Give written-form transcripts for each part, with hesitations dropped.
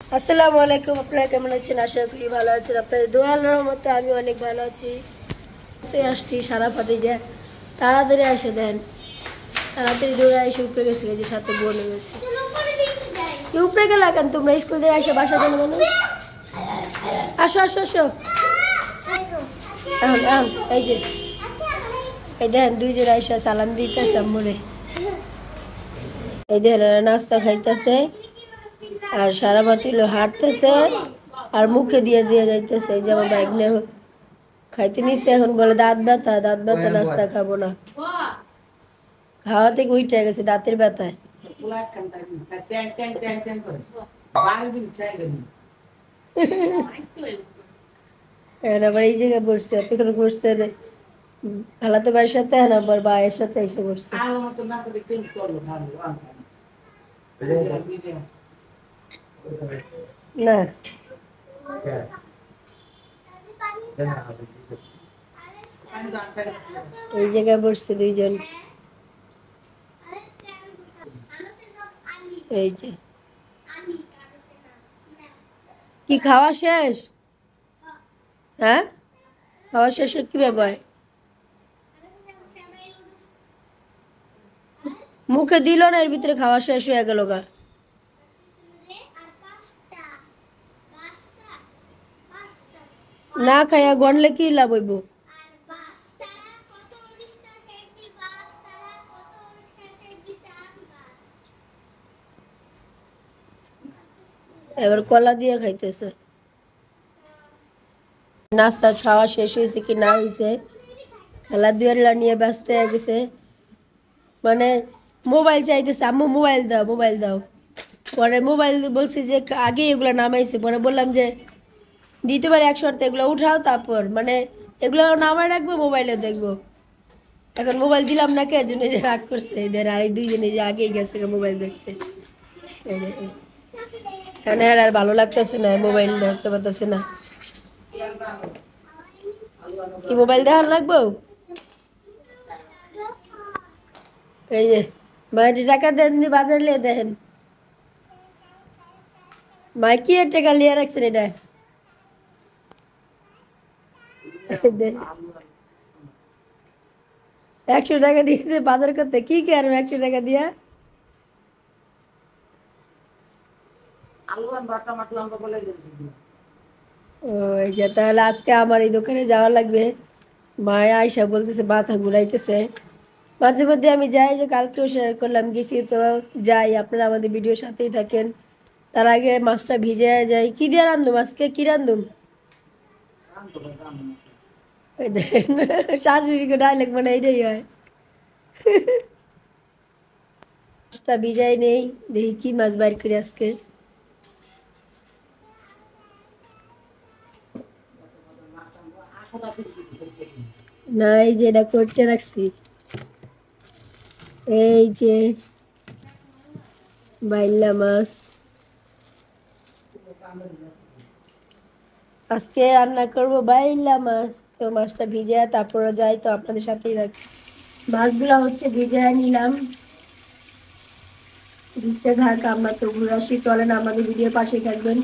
আসসালামু আলাইকুম। আপনারা কেমন আছেন? আশা করি ভালো আছেন। আপনাদের দোয়ার রহমতে আমি অনেক ভালো আছি। আসছি সারা পাতে যে তাড়াতাড়ি এসে দেন, তাড়াতাড়ি দৌড়ে এসে উপরে গেছি, যে সাথে বোনে গেছি। উপরে গেলা কেন তোমরা? স্কুল থেকে এসে বাসা দেন মানুষ। আসো আসো আসো, এই যে এই দেখেন দুইজন আইসা সালাম দিতেছে আম্মুরে। এই দেখেন নাস্তা খাইতেছে আর সারা বাতিল হাঁটতেছে আর মুখে দিয়ে দিয়ে যাইতেছে। যেমন বাইক নিয়ে খাইতে নিচ্ছে, এখন বলে দাঁত ব্যথা, দাঁত ব্যথা, নাস্তা খাবো না। খাওয়া থেকে উঠে গেছে দাঁতের ব্যথায়। আবার এই জায়গায় বসছে, এতক্ষণ বসছে খালাতো ভাইয়ের সাথে, আবার ভাইয়ের সাথে এসে বসছে। না এই জায়গায় বসছে দুইজন। এই যে কি খাওয়া শেষ? হ্যাঁ, খাওয়া শেষ কি ব্যাপার? মুখে দিল না, এর ভিতরে খাওয়া শেষ হয়ে গেল গা। না খাইয়া গড়লে কি লাভ হইব? এবার কলা দিয়ে খাইতেছে। নাস্তা খাওয়া শেষ হয়েছে কি না হয়েছে, খেলাধুলা নিয়ে ব্যস্ত হয়ে গেছে। মানে মোবাইল চাইতেছে, আম্মু মোবাইল দাও, মোবাইল দাও। পরে মোবাইল বলছি যে আগে এগুলো নামাইছে, পরে বললাম যে দিতে পারে এক শর্তে, এগুলো উঠাও, তারপর মানে এগুলো নামায় রাখবো, মোবাইলে দেখবো। এখন মোবাইল দিলাম না, কে জন্য যে রাগ করছে। এদের আর দুইজনে যে আগেই গেছে মোবাইল দেখতে। এখানে আর ভালো লাগতেছে না, মোবাইল দেখতে পারতেছে না। কি মোবাইল দেখার লাগবো? এই যে মায়ের টাকা দেন, বাজার লিয়ে দেখেন মায় কি টাকা লিয়ে রাখছেন। এটা 100 টাকা দিয়েছে বাজার করতে। কি কি আর 100 টাকা দিয়া? ওই যে তাহলে আজকে আমার এই দোকানে যাওয়া লাগবে। মায় আয়সা বলতেছে মাথা ঘুরাইতেছে। মাঝে মধ্যে আমি যাই, যে কালকেও শেয়ার করলাম গেছি, তো যাই। আপনারা আমাদের ভিডিওর সাথেই থাকেন। তার আগে মাছটা ভিজে যাই। কি দিয়ে রান্ধুম আজকে? কি রান্ধুম? শাশুড়িকে ডাইলেক্ট মানে এটাই হয়। মাছটা ভিজাই নেই, দেখি কি মাছ বাইর করি আজকে। না এই যে এটা করতে রাখছি, এই যে বাইলা মাছ আজকে রান্না করব, বাইলা মাছ। তো মাছটা ভিজে তারপরে যাই, তো আপনাদের সাথেই রাখি। মাছগুলো হচ্ছে ভিজে নিলাম, ভিজতে থাক, আমরা তো ঘুরে আসি। চলেন আমাদের ভিডিও পাশে থাকবেন।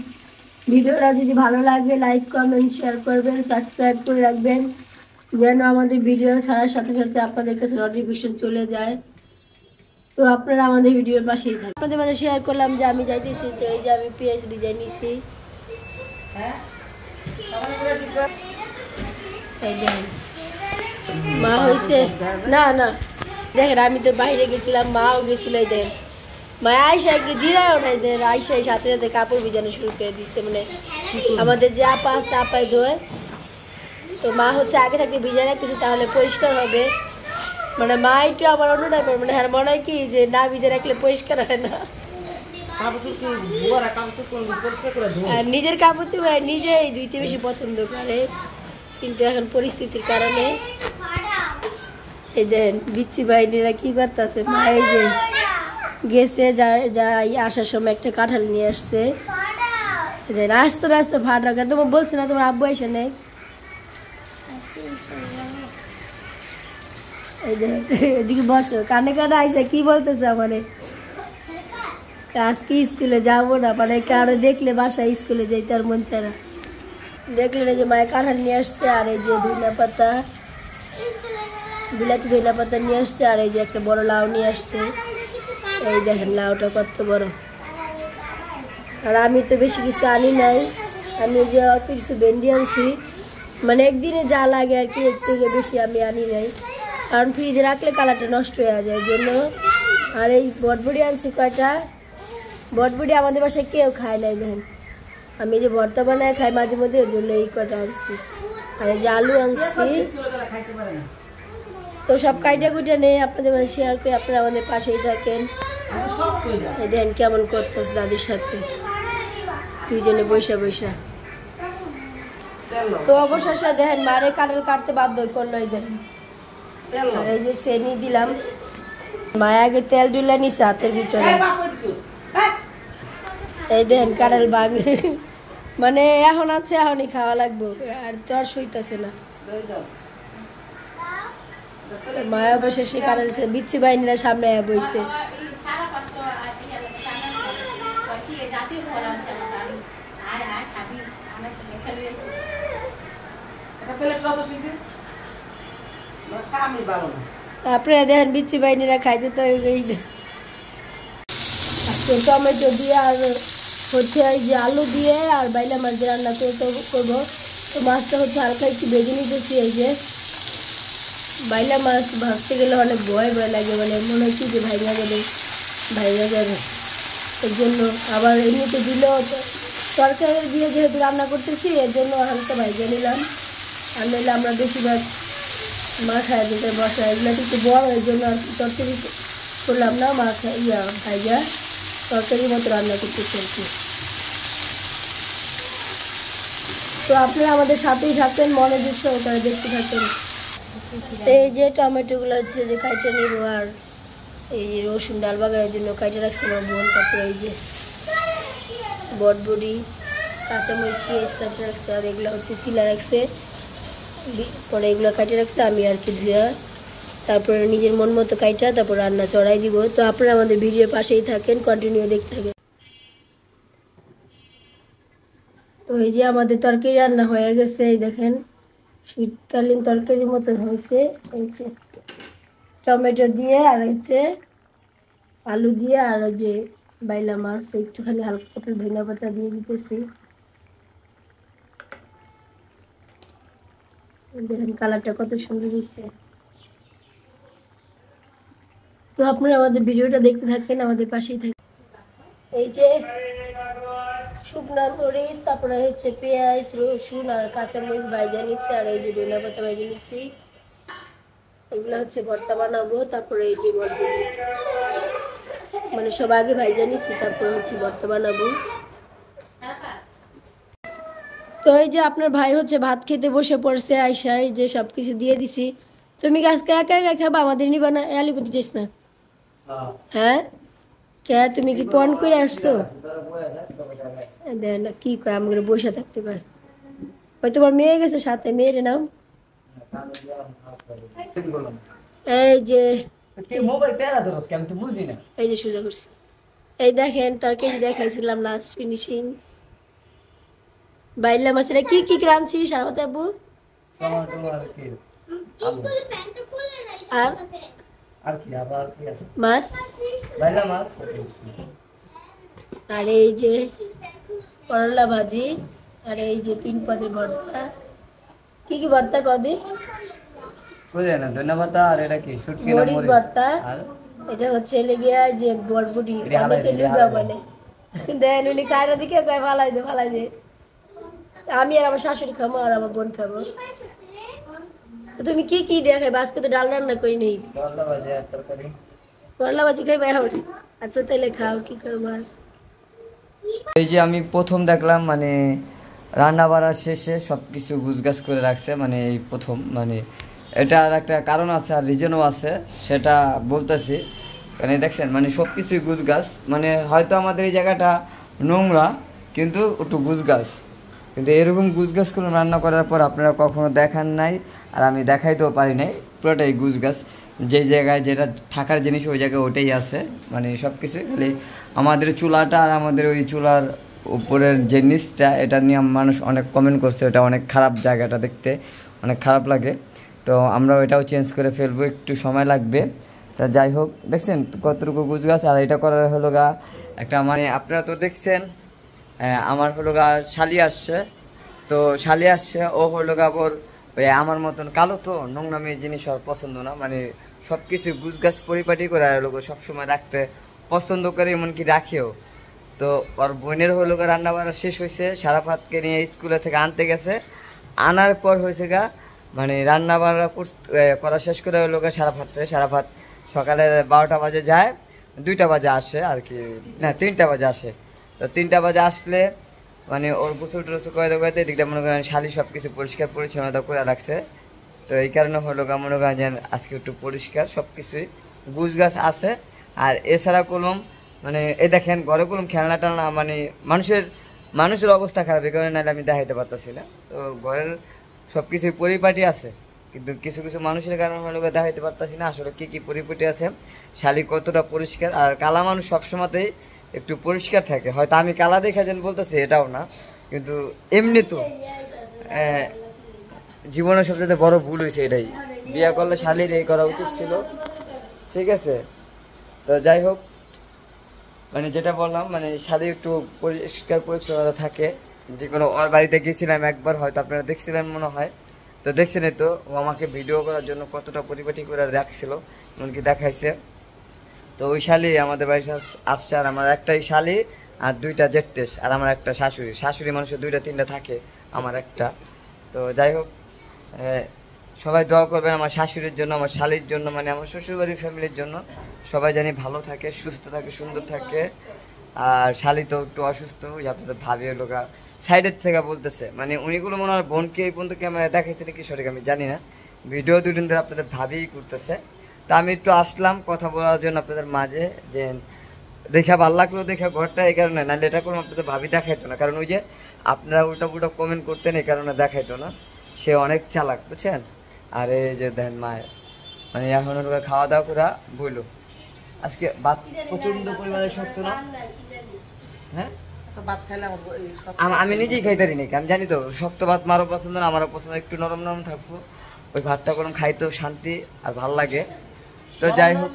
ভিডিওটা যদি ভালো লাগে লাইক কমেন্ট শেয়ার করবেন, সাবস্ক্রাইব করে রাখবেন, যেন আমাদের ভিডিও ছাড়ার সাথে সাথে আপনাদের কাছে নোটিফিকেশন চলে যায়। তো আপনারা আমাদের ভিডিওর পাশেই থাকেন। আপনাদের মাঝে শেয়ার করলাম যে আমি যাইতেছি, তো এই যে আমি পেঁয়াজ ডিজাইন নিছি। এই দেখেন মা হয়েছে না না, দেখেন আমি তো বাইরে গেছিলাম, মাও গেছিল। এই দেখেন মা আয়সা একটু জিরাও নাই, দেন আয়সা সাথে সাথে কাপড় ভিজানো শুরু করে দিচ্ছে। মানে আমাদের যে আপা আছে, আপাই ধোয়। তো মা হচ্ছে আগে থাকতে ভিজা রাখতেছে, তাহলে পরিষ্কার হবে। মানে মা একটু আমার অন্য টাইপের, মানে হ্যাঁ মনে হয় কি যে না ভিজে রাখলে পরিষ্কার হয় না। আর নিজের কাপড় চোপড় নিজেই ধুইতে বেশি পছন্দ করে, কিন্তু এখন পরিস্থিতির কারণে এই দেন বিচ্ছি বাহিনীরা কি করতেছে। মা এই যে গেছে, যাই আসার সময় একটা কাঁঠাল নিয়ে আসছে। আসতে আসতে ভাত রাখা, তোমার বলছি না তোমার আব্বু এসে নেই। এই যে এদিকে বসো, কানে কানে আইসা কি বলতেছে আমারে। আজকে স্কুলে যাবো না, মানে কারো দেখলে বাসায় স্কুলে যাইতে আর মন চায় না। দেখলেন এই যে মায়ের কাঁঠাল নিয়ে আসছে, আর এই যে ধনিয়া পাতা, বিলাতি ধনিয়া পাতা নিয়ে আসছে, আর এই যে একটা বড় লাউ নিয়ে আসছে। এই দেখেন লাউটা কত বড়। আর আমি তো বেশি কিছু আনি নাই, আমি যে অল্প কিছু ভেন্ডি আনছি, মানে একদিনে যা লাগে আর কি, এর থেকে বেশি আমি আনি নাই, কারণ ফ্রিজে রাখলে কালারটা নষ্ট হয়ে যায় জন্য। আর এই বটবড়ি আনছি কয়টা, বটবড়ি আমাদের বাসায় কেউ খায় নাই, দেখেন আমি যে ভর্তা বানায় খাই মাঝে মধ্যে, এর জন্য এই কয়টা আনছি। আর এই যে আলু আনছি। তো সব কাইটা কুইটা নেই আপনাদের মাঝে শেয়ার করে, আপনারা আমাদের পাশেই থাকেন। এই দেখেন কেমন করতেছে দাদির সাথে দুইজনে বৈশা বৈশা। তো অবশেষে দেখেন মারে কাঁঠাল কাটতে বাধ্য করলো, এই দেখেন। আর এই যে চেনি দিলাম, মায়া আগে তেল ডুলা নিছে হাতের ভিতরে। এই দেখেন কাঁঠাল বাঘ, মানে এখন আছে এখনই খাওয়া লাগবো, আর তো আর সইতেছে না। মায়া বসে সে কাঁঠাল বিচ্ছি বাহিনীরা সামনে বইছে। আপনারা দেখেন বিচ্ছি বাহিনীরা খাইতে তো আজকে টমেটো দিয়ে আর হচ্ছে এই যে আলু দিয়ে আর বাইলা মাছ দিয়ে রান্না করবো। তো মাছটা হচ্ছে হালকা একটু ভেজে নিতেছি। এই যে বাইলা মাছ ভাজতে গেলে অনেক ভয় ভয় লাগে, মানে মনে হয় কি যে ভাইয়া যাবে এর জন্য। আবার এমনিতে দিলেও তরকারি দিয়ে যেহেতু রান্না করতেছি, এর জন্য হালকা ভাইজা নিলাম। আর নইলে আমরা বেশিরভাগ মাথা যেটা বসা এগুলো একটু বড়, এর জন্য আর তরকারি করলাম না, মাথা ভাইজা তরকারির মতো রান্না করতেছি আর কি। তো আপনারা আমাদের সাথেই থাকেন, মনে দিচ্ছে ওখানে দেখতে থাকেন। এই যে টমেটোগুলো হচ্ছে যে কাইটে নিব, আর এই যে রসুন ডাল বাগারের জন্য কাইটে রাখছে আমার বোন। তারপরে এই যে বটবড়ি, কাঁচামরিচ পেঁয়াজ কাটে রাখছে, আর এগুলো হচ্ছে শিলা রাখছে, পরে এগুলো কাটে রাখছে আমি আর কি ধুয়ে, তারপরে নিজের মন মতো কাইটা তারপর রান্না চড়াই দিব। তো আপনারা আমাদের ভিডিওর পাশেই থাকেন, কন্টিনিউ দেখতে থাকেন। তো এই যে আমাদের তরকারি রান্না হয়ে গেছে, এই দেখেন শীতকালীন তরকারির মতো হয়েছে। এই যে টমেটো দিয়ে আর হচ্ছে আলু দিয়ে, আর যে বাইলা মাছ একটুখানি হালকা পাতলা ধনিয়া পাতা দিয়ে দিতেছি। দেখেন কালারটা কত সুন্দর হয়েছে। তো আপনারা আমাদের ভিডিওটা দেখতে থাকেন, আমাদের পাশেই থাকেন। এই যে শুকনা মরিচ, তারপরে হচ্ছে পেঁয়াজ রসুন আর কাঁচামরিচ ভাইজা নিচ্ছি, আর এই যে ধনিয়া পাতা ভাইজা নিচ্ছি, এগুলো হচ্ছে ভর্তা বানাবো। তারপরে এই যে বটবড়ি, মানে সব আগে ভাইজা নিচ্ছি, তারপরে হচ্ছে ভর্তা বানাবো। তো এই যে আপনার ভাই হচ্ছে ভাত খেতে বসে পড়ছে, আইসাই যে সব কিছু দিয়ে দিছি। তুমি আজকে একা একা খাবা, আমাদের নিবা না? আলিপুতি যাইস না? হ্যাঁ কে, তুমি কি পণ করে আসছো? দেখ না কি কয়, আমাকে বসে থাকতে কয়। ওই তোমার মেয়ে গেছে সাথে, মেয়ের নাম এই যে এই যে সোজা করছি। এই দেখেন তরকারি দেখাইছিলাম লাস্ট ফিনিশিং। বাইলা মাছের কি কি রাঁধছিস সারাতে আব্বু? আর মাছ, বাইলা মাছ, আর এই যে করলা ভাজি, আর এই যে 3 পদের ভর্তা। কি কি ভর্তা কদি? বুঝে না, ধন্যবাদ। আর এটা কি শুটকি না মরিচ ভর্তা? আর এটা হচ্ছে লেগিয়া যে বড়বড়ি, অনেকে লুগা বলে। দেন উনি কায়রা দিকে কয় ফালাই দে। আমি আর আমার শাশুড়ি খাবো, আর আমার বোন খাবো। তুমি কি কি দেখাই? আজকে তো ডাল রান্না করি নেই, করলা ভাজি খাই। আচ্ছা তাহলে খাও, কি করবো আর। এই যে আমি প্রথম দেখলাম, মানে রান্না বাড়ার শেষে সব কিছু গুছগাছ করে রাখছে, মানে এই প্রথম, মানে এটার একটা কারণ আছে আর রিজনও আছে, সেটা বলতেছি। মানে দেখছেন, মানে সব কিছুই গুছগাছ, মানে হয়তো আমাদের এই জায়গাটা নোংরা কিন্তু একটু গুছগাছ, কিন্তু এরকম গুছগাছ করে রান্না করার পর আপনারা কখনো দেখান নাই, আর আমি দেখাইতেও পারি নাই, পুরোটাই গুছগাছ। যে জায়গায় যেটা থাকার জিনিস ওই জায়গায় ওটাই আছে, মানে সব কিছু খালি আমাদের চুলাটা আর আমাদের ওই চুলার উপরের যে নিচটা এটা নিয়ে মানুষ অনেক কমেন্ট করছে, এটা অনেক খারাপ, জায়গাটা দেখতে অনেক খারাপ লাগে। তো আমরা ওইটাও চেঞ্জ করে ফেলবো, একটু সময় লাগবে। তা যাই হোক, দেখছেন কতটুকু গুছ গাছ। আর এটা করার হলো গা একটা, মানে আপনারা তো দেখছেন আমার হলো গা শালি আসছে, তো শালি আসছে, ও হলো গা ওর ওই আমার মতন কালো, তো নোংরামি জিনিস ওর পছন্দ না, মানে সব কিছু গুছ গাছ পরিপাটি করে আর লোক সবসময় রাখতে পছন্দ করে, এমনকি রাখেও। তো ওর বোনের হলো গা রান্না বান্না শেষ হয়েছে, সারাফাতকে নিয়ে স্কুলে থেকে আনতে গেছে, আনার পর হয়েছে গা মানে রান্না বান্না করা শেষ করে হলো গা সারাফাত সকালে 12টা বাজে যায়, 2টা বাজে আসে আর কি, না 3টা বাজে আসে। তো 3টা বাজে আসলে মানে ওর গোসল টোসল করে এদিকটা মনে করেন শালি সব কিছু পরিষ্কার পরিচ্ছন্নতা করে রাখছে। তো এই কারণে হলো গা মনে করেন যে আজকে একটু পরিষ্কার সব কিছুই গুছ গাছ আছে। আর এছাড়া কলম মানে এই দেখেন ঘরে কলম খেলনা টেলনা, মানে মানুষের অবস্থা খারাপ, এই কারণে নাহলে আমি দেখাইতে পারতাছি না। তো ঘরের সব কিছুই পরিপাটি আছে, কিন্তু কিছু কিছু মানুষের কারণে হলো দেখাইতে পারতাছি না আসলে কি কি পরিপাটি আছে, শালি কতটা পরিষ্কার। আর কালা মানুষ সবসময়তেই একটু পরিষ্কার থাকে, হয়তো আমি কালা দেখা যেন বলতেছি এটাও না, কিন্তু এমনি তো জীবনের সবচেয়ে বড় ভুল হয়েছে এটাই, বিয়ে করলে শালির এই করা উচিত ছিল, ঠিক আছে। তো যাই হোক, মানে যেটা বললাম মানে শালি একটু পরিষ্কার পরিচ্ছন্নতা থাকে। যে কোনো ওর বাড়িতে গেছিলাম একবার, হয়তো আপনারা দেখছিলেন মনে হয়, তো দেখছেন তো ও আমাকে ভিডিও করার জন্য কতটা পরিপাটি করে রাখছিল, এমনকি দেখাইছে। তো ওই শালি আমাদের বাড়িতে আসছে, আর আমার একটাই শালি আর 2টা জেঠতেস, আর আমার একটা শাশুড়ি মানুষের 2টা 3টা থাকে, আমার একটা। তো যাই হোক, সবাই দোয়া করবেন আমার শাশুড়ির জন্য, আমার শালির জন্য, মানে আমার শ্বশুরবাড়ির ফ্যামিলির জন্য, সবাই জানি ভালো থাকে, সুস্থ থাকে, সুন্দর থাকে। আর শালি তো একটু অসুস্থ, ওই আপনাদের ভাবি লোকা সাইডের থেকে বলতেছে, মানে উনিগুলো মনে হয় বোনকে এই পর্যন্ত ক্যামেরায় দেখাইতে নাকি সঠিক আমি জানি না, ভিডিও 2 দিন ধরে আপনাদের ভাবিই করতেছে। তা আমি একটু আসলাম কথা বলার জন্য আপনাদের মাঝে, যে দেখা ভালো লাগলো দেখা ঘরটা, এই কারণে, নাহলে এটা কোনো আপনাদের ভাবি দেখাইতো না, কারণ ওই যে আপনারা উল্টা পুল্টা কমেন্ট করতেন, এই কারণে দেখাইতো না, সে অনেক চালাক বুঝছেন। আর এই যে দেন মায়ের মানে এখন খাওয়া দাওয়া করা বইলো, আজকে ভাত প্রচন্ড পরিমাণে শক্ত না, হ্যাঁ আমি নিজেই খাইতে পারি নাকি, আমি জানি তো শক্ত ভাত মারও পছন্দ না, আমারও পছন্দ, একটু নরম নরম থাকবো, ওই ভাতটা গরম খাইতেও শান্তি আর ভাল লাগে। তো যাই হোক,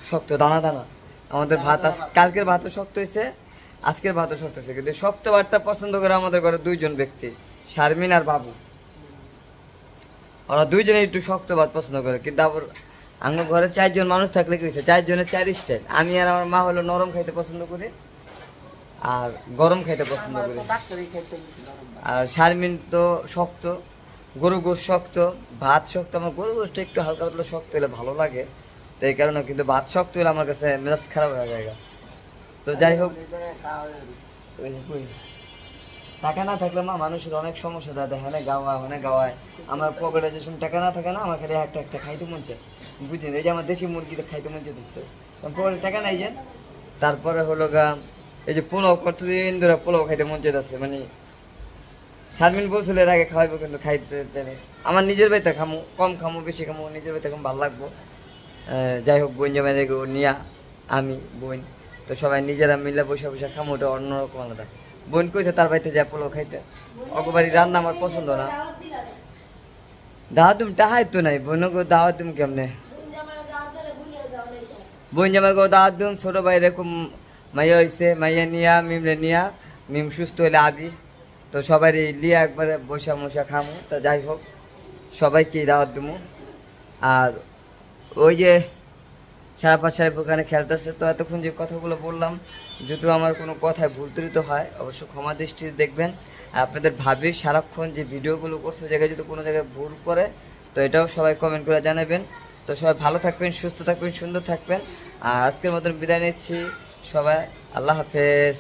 শক্ত দানা দানা আমাদের ভাত, কালকের ভাতও শক্ত হয়েছে, আজকের ভাতও শক্ত হয়েছে, কিন্তু শক্ত ভাতটা পছন্দ করে আমাদের ঘরে 2জন ব্যক্তি, শারমিন আর বাবু, ওরা 2জনে একটু শক্ত ভাত পছন্দ করে। কিন্তু আবার আমার ঘরে 4জন মানুষ থাকলে কি হয়েছে, 4জনের 4 স্টাইল। আমি আর আমার মা হলো নরম খাইতে পছন্দ করি আর গরম খাইতে পছন্দ করি, আর শারমিন তো শক্ত, গরু গোশ শক্ত, ভাত শক্ত। আমার গরু গোশটা একটু হালকা পাতলা শক্ত হলে ভালো লাগে, তো এই কারণে, কিন্তু ভাত শক্ত হলে আমার কাছে মেজাজ খারাপ হয়ে যায়। তো যাই হোক, টাকা না থাকলে মা মানুষের অনেক সমস্যা দাদা, হ্যাঁ গাওয়ায় আমার পকেটে যে সময় টাকা না থাকে না, আমার খালি একটা খাইতে মন চায়, বুঝছেন। এই যে আমার দেশি মুরগিতে খাইতে মন চাইতেছে, পকেটে টাকা নাই যে। তারপরে হলো গা এই যে পোলাও, কতদিন ধরে পোলাও খাইতে মন চাইতেছে, মানে শারমিন বলছিল এর আগে খাওয়াইবো, কিন্তু খাইতে জানি। আমার নিজের বাড়িতে খামো, কম খামো বেশি খামো, নিজের বাড়িতে খামো ভালো লাগবো। যাই হোক, বোন জামাই রেখে নিয়া আমি বোন, তো সবাই নিজেরা মিলে বসে খামো, ওটা অন্যরকম আলাদা। বোন কইছে তার বাড়িতে যায় পোলাও খাইতে, অগবাড়ি রান্না আমার পছন্দ না। দাওয়াত দিম টাহাই তো নাই, বোনকে দাওয়াত দিম কেমনে, বোন জামাইকে দাওয়াত দিম। ছোট ভাই এরকম মাইয়া হয়েছে, মাইয়া নিয়া মিমরে নিয়া, মিম সুস্থ হইলে আবি, তো সবাই লিয়া একবারে বসা মশা খামো। তা যাই হোক, সবাইকে দাওয়াত দিমু। আর ওই যে সারাপাত সাহেব ওখানে খেলতেছে, তো এতক্ষণ যে কথাগুলো বললাম, যদি আমার কোনো কথায় ভুল ত্রুটি হয় অবশ্য ক্ষমা দৃষ্টিতে দেখবেন। আর আপনাদের ভাবি সারাক্ষণ যে ভিডিওগুলো করছে, জায়গায় যদি কোনো জায়গায় ভুল করে, তো এটাও সবাই কমেন্ট করে জানাবেন। তো সবাই ভালো থাকবেন, সুস্থ থাকবেন, সুন্দর থাকবেন। আর আজকের মতন বিদায় নিচ্ছি, সবাই আল্লাহ হাফেজ।